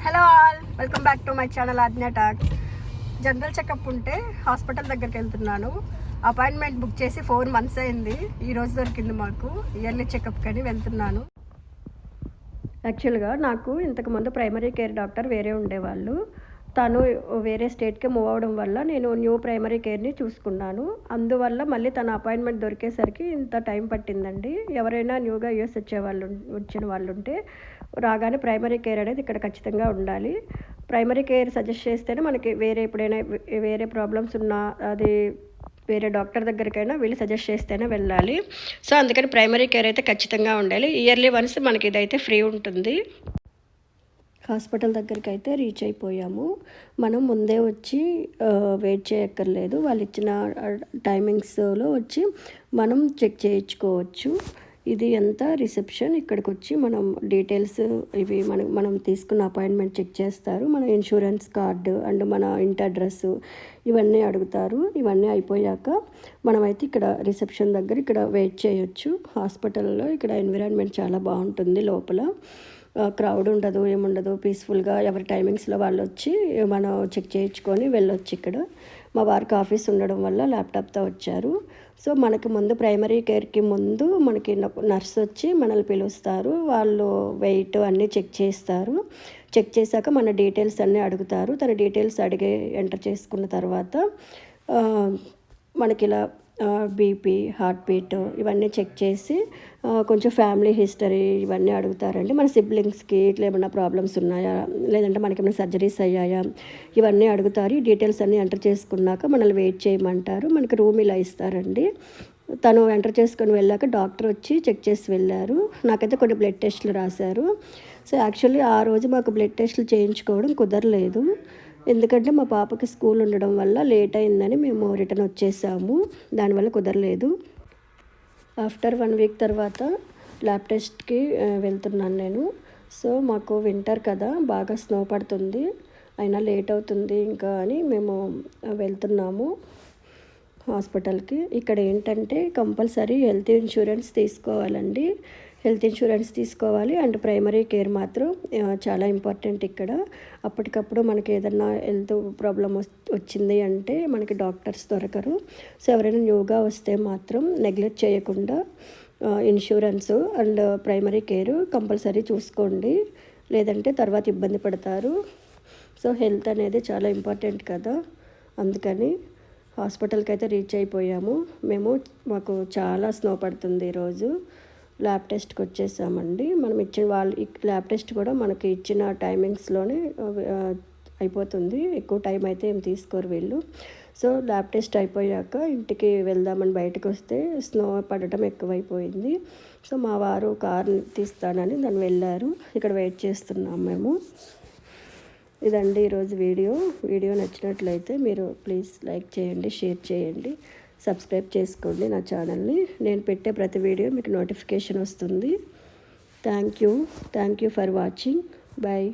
Hello all, welcome back to my channel Aagna talks. General checkup ఉంటే hospital దగ్గరికి వెళ్తున్నాను. Appointment book చేసి 4 months అయింది. ఈరోజు దొరికింది మాకు. ఇయర్లీ చెకప్ కని వెళ్తున్నాను. యాక్చువల్గా నాకు ఇంతకుముందు ప్రైమరీ కేర్ డాక్టర్ వేరే ఉండేవాళ్ళు. తను వేరే స్టేట్కి మూవ్ అవ్వడం వల్ల నేను న్యూ ప్రైమరీ కేర్ని చూసుకున్నాను. అందువల్ల మళ్ళీ తన అపాయింట్మెంట్ దొరికేసరికి ఇంత టైం పట్టిందండి. ఎవరైనా న్యూగా యూఎస్ వచ్చిన వాళ్ళు ఉంటే రాగానే ప్రైమరీ కేర్ అనేది ఇక్కడ ఖచ్చితంగా ఉండాలి. ప్రైమరీ కేర్ సజెస్ట్ చేస్తేనే మనకి ఎప్పుడైనా వేరే ప్రాబ్లమ్స్ ఉన్నా అది వేరే డాక్టర్ దగ్గరికైనా వీళ్ళు సజెస్ట్ చేస్తేనే వెళ్ళాలి. సో అందుకని ప్రైమరీ కేర్ అయితే ఖచ్చితంగా ఉండాలి. ఇయర్లీ వన్స్ మనకి ఇదైతే ఫ్రీ ఉంటుంది. హాస్పిటల్ దగ్గరికి అయితే రీచ్ అయిపోయాము. మనం ముందే వచ్చి వెయిట్ చేయక్కర్లేదు. వాళ్ళు ఇచ్చిన టైమింగ్స్లో వచ్చి మనం చెక్ చేయించుకోవచ్చు. ఇది ఎంత రిసెప్షన్. ఇక్కడికి వచ్చి మనం డీటెయిల్స్ ఇవి మనం తీసుకున్న అపాయింట్మెంట్ చెక్ చేస్తారు. మన ఇన్సూరెన్స్ కార్డు అండ్ మన ఇంటి అడ్రస్ ఇవన్నీ అడుగుతారు. ఇవన్నీ అయిపోయాక మనమైతే ఇక్కడ రిసెప్షన్ దగ్గర ఇక్కడ వెయిట్ చేయొచ్చు. హాస్పిటల్లో ఇక్కడ ఎన్విరాన్మెంట్ చాలా బాగుంటుంది. లోపల క్రౌడ్ ఉండదు, ఏముండదు. పీస్ఫుల్గా ఎవరి టైమింగ్స్లో వాళ్ళు వచ్చి మనం చెక్ చేయించుకొని వెళ్ళొచ్చు. ఇక్కడ మా వారికి ఆఫీస్ ఉండడం వల్ల ల్యాప్టాప్తో వచ్చారు. సో మనకి ముందు ప్రైమరీ కేర్కి ముందు మనకి నర్స్ వచ్చి మనల్ని పిలుస్తారు. వాళ్ళు వెయిట్ అన్నీ చెక్ చేస్తారు. చెక్ చేశాక మన డీటెయిల్స్ అన్నీ అడుగుతారు. తన డీటెయిల్స్ అడిగి ఎంటర్ చేసుకున్న తర్వాత మనకి ఇలా బీపీ, హార్ట్ బీట్ ఇవన్నీ చెక్ చేసి కొంచెం ఫ్యామిలీ హిస్టరీ ఇవన్నీ అడుగుతారండి. మన సిబ్లింగ్స్కి ఇట్లా ఏమైనా ప్రాబ్లమ్స్ ఉన్నాయా, లేదంటే మనకి ఏమైనా సర్జరీస్ అయ్యాయా, ఇవన్నీ అడుగుతారు. ఈ డీటెయిల్స్ అన్నీ ఎంటర్ చేసుకున్నాక మనల్ని వెయిట్ చేయమంటారు. మనకి రూమ్ ఇలా ఇస్తారండి. తను ఎంటర్ చేసుకొని వెళ్ళాక డాక్టర్ వచ్చి చెక్ చేసి వెళ్ళారు. నాకైతే కొన్ని బ్లడ్ టెస్టులు రాశారు. సో యాక్చువల్లీ ఆ రోజు మాకు బ్లడ్ టెస్టులు చేయించుకోవడం కుదరలేదు. ఎందుకంటే మా పాపకి స్కూల్ ఉండడం వల్ల లేట్ అయిందని మేము రిటర్న్ వచ్చేసాము. దానివల్ల కుదరలేదు. ఆఫ్టర్ 1 week తర్వాత ల్యాబ్ టెస్ట్కి వెళ్తున్నాను నేను. సో మాకు వింటర్ కదా, బాగా స్నో పడుతుంది. అయినా లేట్ అవుతుంది ఇంకా అని మేము వెళ్తున్నాము హాస్పిటల్కి. ఇక్కడ ఏంటంటే కంపల్సరీ హెల్త్ ఇన్సూరెన్స్ తీసుకోవాలండి. హెల్త్ ఇన్సూరెన్స్ తీసుకోవాలి. అండ్ ప్రైమరీ కేర్ మాత్రం చాలా ఇంపార్టెంట్ ఇక్కడ. అప్పటికప్పుడు మనకి ఏదన్నా హెల్త్ ప్రాబ్లం వచ్చింది అంటే మనకి డాక్టర్స్ దొరకరు. సో ఎవరైనా న్యూగా వస్తే మాత్రం నెగ్లెక్ట్ చేయకుండా insurance and primary care compulsory చూసుకోండి, లేదంటే తర్వాత ఇబ్బంది పడతారు. సో హెల్త్ అనేది చాలా ఇంపార్టెంట్ కదా, అందుకని హాస్పిటల్కి అయితే రీచ్ అయిపోయాము. మాకు చాలా స్నో పడుతుంది ఈరోజు. ల్యాబ్ టెస్ట్కి వచ్చేసామండి. మనం ఇచ్చిన ల్యాబ్ టెస్ట్ కూడా మనకి ఇచ్చిన టైమింగ్స్లోనే అయిపోతుంది. ఎక్కువ టైం అయితే ఏం తీసుకోరు వీళ్ళు. సో ల్యాబ్ టెస్ట్ అయిపోయాక ఇంటికి వెళ్దామని బయటకు వస్తే స్నో పడటం ఎక్కువైపోయింది. సో మా వారు కార్ తీస్తానని దాన్ని వెళ్ళారు. ఇక్కడ వెయిట్ చేస్తున్నాం మేము. ఇదండి ఈరోజు వీడియో నచ్చినట్లయితే మీరు ప్లీజ్ లైక్ చేయండి, షేర్ చేయండి, సబ్స్క్రైబ్ చేసుకోండి నా ఛానల్ని. నేను పెట్టే ప్రతి వీడియో మీకు నోటిఫికేషన్ వస్తుంది. Thank you for watching. Bye.